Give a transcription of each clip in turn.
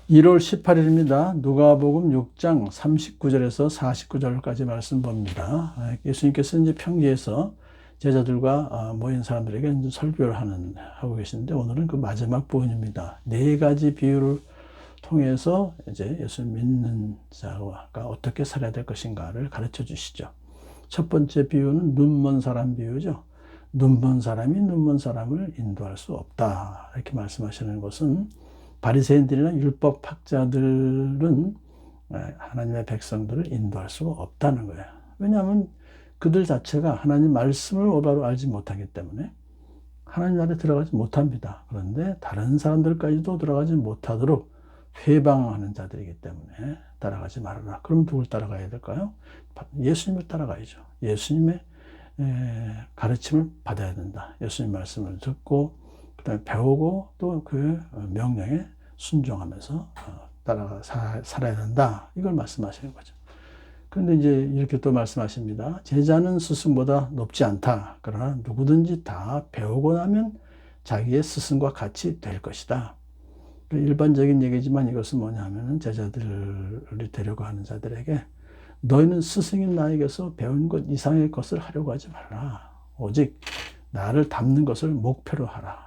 1월 18일입니다. 누가복음 6장 39절에서 49절까지 말씀 봅니다. 예수님께서 이제 평지에서 제자들과 모인 사람들에게 이제 설교를 하고 계시는데 오늘은 그 마지막 부분입니다. 네 가지 비유를 통해서 이제 예수 믿는 자가 어떻게 살아야 될 것인가를 가르쳐 주시죠. 첫 번째 비유는 눈먼 사람 비유죠. 눈먼 사람이 눈먼 사람을 인도할 수 없다. 이렇게 말씀하시는 것은 바리새인들이나 율법학자들은 하나님의 백성들을 인도할 수가 없다는 거예요. 왜냐하면 그들 자체가 하나님 말씀을 올바로 알지 못하기 때문에 하나님 나라에 들어가지 못합니다. 그런데 다른 사람들까지도 들어가지 못하도록 회방하는 자들이기 때문에 따라가지 말아라. 그럼 누굴 따라가야 될까요? 예수님을 따라가야죠. 예수님의 가르침을 받아야 된다. 예수님 말씀을 듣고 그다음에 배우고 또 그 명령에 순종하면서 따라가 살아야 된다. 이걸 말씀하시는 거죠. 그런데 이제 이렇게 또 말씀하십니다. 제자는 스승보다 높지 않다. 그러나 누구든지 다 배우고 나면 자기의 스승과 같이 될 것이다. 일반적인 얘기지만 이것은 뭐냐 하면은 제자들을 되려고 하는 자들에게 너희는 스승인 나에게서 배운 것 이상의 것을 하려고 하지 말라. 오직 나를 닮는 것을 목표로 하라.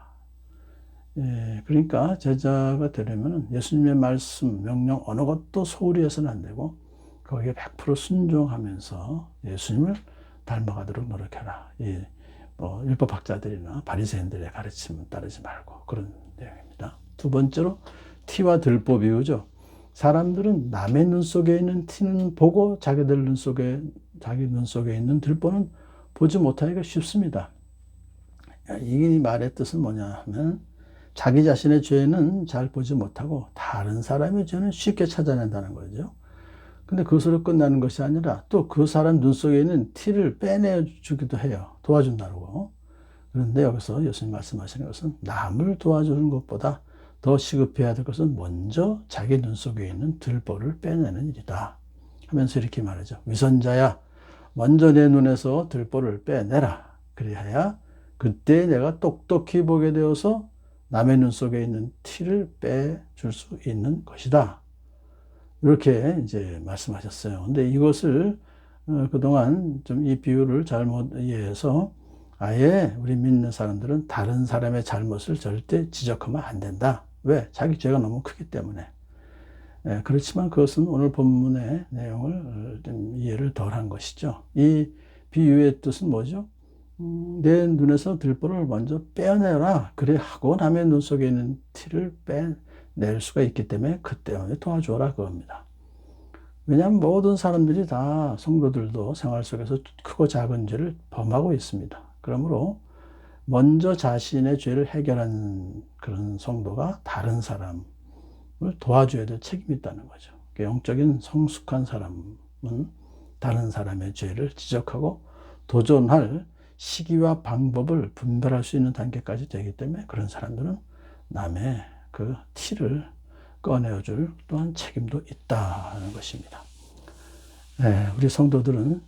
그러니까 제자가 되려면 예수님의 말씀, 명령 어느 것도 소홀히 해서는 안 되고 거기에 100% 순종하면서 예수님을 닮아가도록 노력해라. 율법학자들이나 바리새인들의 가르침을 따르지 말고 그런 내용입니다. 두 번째로 티와 들보 비유죠. 사람들은 남의 눈 속에 있는 티는 보고 자기 눈 속에 있는 들보는 보지 못하기가 쉽습니다. 이 말의 뜻은 뭐냐 하면 자기 자신의 죄는 잘 보지 못하고 다른 사람의 죄는 쉽게 찾아낸다는 거죠. 근데 그것으로 끝나는 것이 아니라 또 그 사람 눈 속에 있는 티를 빼내주기도 해요. 도와준다고. 그런데 여기서 예수님 말씀하시는 것은 남을 도와주는 것보다 더 시급해야 될 것은 먼저 자기 눈 속에 있는 들보를 빼내는 일이다. 하면서 이렇게 말하죠. 위선자야, 먼저 내 눈에서 들보를 빼내라. 그래야 그때 내가 똑똑히 보게 되어서 남의 눈 속에 있는 티를 빼줄 수 있는 것이다. 이렇게 이제 말씀하셨어요. 근데 이것을 그동안 좀 이 비유를 잘못 이해해서 아예 우리 믿는 사람들은 다른 사람의 잘못을 절대 지적하면 안 된다. 왜? 자기 죄가 너무 크기 때문에. 그렇지만 그것은 오늘 본문의 내용을 좀 이해를 덜 한 것이죠. 이 비유의 뜻은 뭐죠? 내 눈에서 들보를 먼저 빼내라. 그래 하고 남의 눈 속에 있는 티를 빼낼 수가 있기 때문에 그때 도와줘라 그겁니다. 왜냐하면 모든 사람들이 다 성도들도 생활 속에서 크고 작은 죄를 범하고 있습니다. 그러므로 먼저 자신의 죄를 해결하는 그런 성도가 다른 사람을 도와줘야 될 책임이 있다는 거죠. 영적인 성숙한 사람은 다른 사람의 죄를 지적하고 도전할 시기와 방법을 분별할 수 있는 단계까지 되기 때문에 그런 사람들은 남의 그 티를 꺼내줄 또한 책임도 있다는 것입니다. 우리 성도들은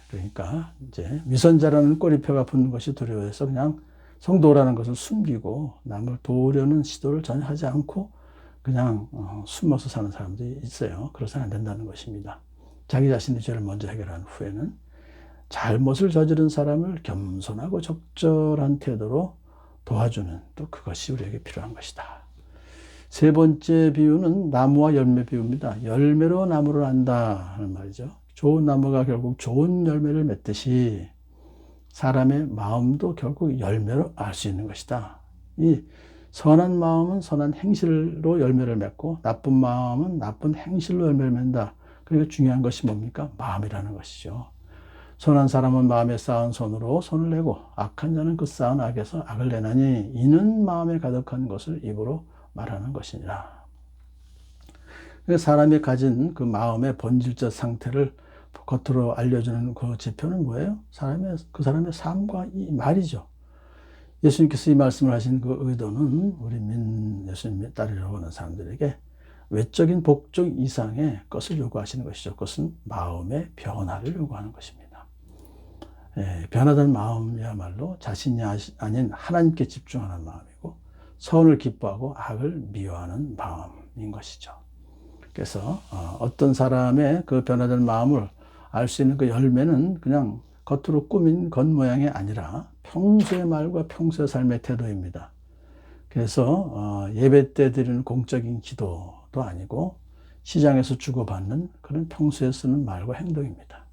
그러니까 이제 위선자라는 꼬리표가 붙는 것이 두려워해서 그냥 성도라는 것을 숨기고 남을 도우려는 시도를 전혀 하지 않고 그냥 숨어서 사는 사람들이 있어요. 그래서는 안 된다는 것입니다. 자기 자신의 죄를 먼저 해결한 후에는 잘못을 저지른 사람을 겸손하고 적절한 태도로 도와주는 또 그것이 우리에게 필요한 것이다. 세 번째 비유는 나무와 열매 비유입니다. 열매로 나무를 안다 하는 말이죠. 좋은 나무가 결국 좋은 열매를 맺듯이 사람의 마음도 결국 열매로 알 수 있는 것이다. 이 선한 마음은 선한 행실로 열매를 맺고 나쁜 마음은 나쁜 행실로 열매를 맺는다. 그러니까 중요한 것이 뭡니까? 마음이라는 것이죠. 선한 사람은 마음에 쌓은 손으로 손을 내고 악한 자는 그 쌓은 악에서 악을 내나니 이는 마음에 가득한 것을 입으로 말하는 것이니라. 사람이 가진 그 마음의 본질적 상태를 겉으로 알려주는 그 지표는 뭐예요? 그 사람의 삶과 이 말이죠. 예수님께서 이 말씀을 하신 그 의도는 우리 예수님의 따르려고 하는 사람들에게 외적인 복종 이상의 것을 요구하시는 것이죠. 그것은 마음의 변화를 요구하는 것입니다. 변화된 마음이야말로 자신이 아닌 하나님께 집중하는 마음이고 선을 기뻐하고 악을 미워하는 마음인 것이죠. 그래서 어떤 사람의 그 변화된 마음을 알 수 있는 그 열매는 그냥 겉으로 꾸민 겉모양이 아니라 평소의 말과 평소의 삶의 태도입니다. 그래서 예배 때 드리는 공적인 기도도 아니고 시장에서 주고받는 그런 평소에 쓰는 말과 행동입니다.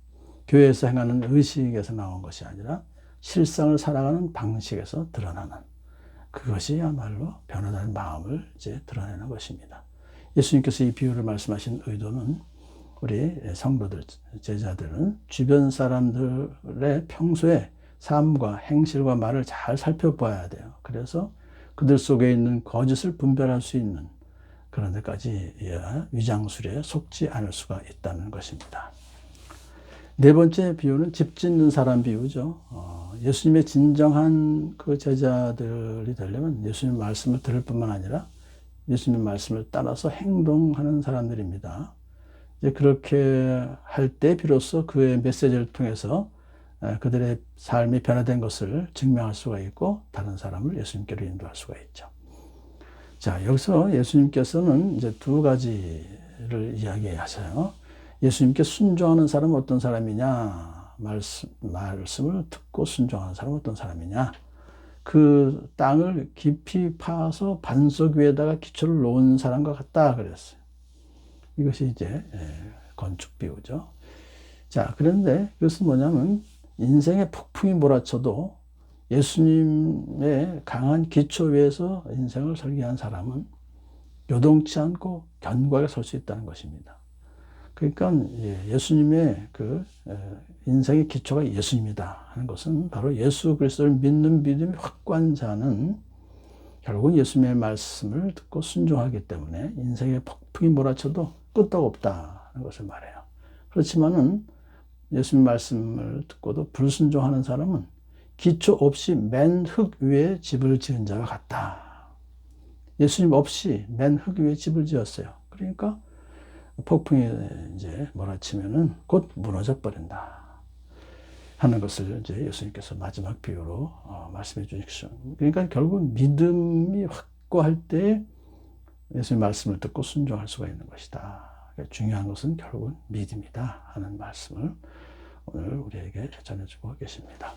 교회에서 행하는 의식에서 나온 것이 아니라 실상을 살아가는 방식에서 드러나는 그것이야말로 변화된 마음을 이제 드러내는 것입니다. 예수님께서 이 비유를 말씀하신 의도는 우리 성도들, 제자들은 주변 사람들의 평소에 삶과 행실과 말을 잘 살펴봐야 돼요. 그래서 그들 속에 있는 거짓을 분별할 수 있는 그런 데까지 위장술에 속지 않을 수가 있다는 것입니다. 네 번째 비유는 집 짓는 사람 비유죠. 예수님의 진정한 그 제자들이 되려면 예수님 말씀을 들을 뿐만 아니라 예수님 말씀을 따라서 행동하는 사람들입니다. 이제 그렇게 할 때 비로소 그의 메시지를 통해서 그들의 삶이 변화된 것을 증명할 수가 있고 다른 사람을 예수님께로 인도할 수가 있죠. 자, 여기서 예수님께서는 이제 두 가지를 이야기하셔요. 예수님께 순종하는 사람은 어떤 사람이냐? 말씀을 듣고 순종하는 사람은 어떤 사람이냐? 그 땅을 깊이 파서 반석 위에다가 기초를 놓은 사람과 같다 그랬어요. 이것이 이제 건축 비유죠. 자, 그런데 그것은 뭐냐면 인생의 폭풍이 몰아쳐도 예수님의 강한 기초 위에서 인생을 설계한 사람은 요동치 않고 견고하게 설 수 있다는 것입니다. 그러니까 예수님의 그 인생의 기초가 예수님이다 하는 것은 바로 예수 그리스도를 믿는 믿음이 확고한 자는 결국 예수님의 말씀을 듣고 순종하기 때문에 인생의 폭풍이 몰아쳐도 끄떡없다는 것을 말해요. 그렇지만은 예수님 말씀을 듣고도 불순종하는 사람은 기초 없이 맨 흙 위에 집을 지은 자와 같다. 예수님 없이 맨 흙 위에 집을 지었어요. 그러니까 폭풍이 이제 몰아치면은 곧 무너져 버린다 하는 것을 이제 예수님께서 마지막 비유로 말씀해 주십시오. 그러니까 결국 믿음이 확고할 때 예수님 말씀을 듣고 순종할 수가 있는 것이다. 중요한 것은 결국은 믿음이다 하는 말씀을 오늘 우리에게 전해주고 계십니다.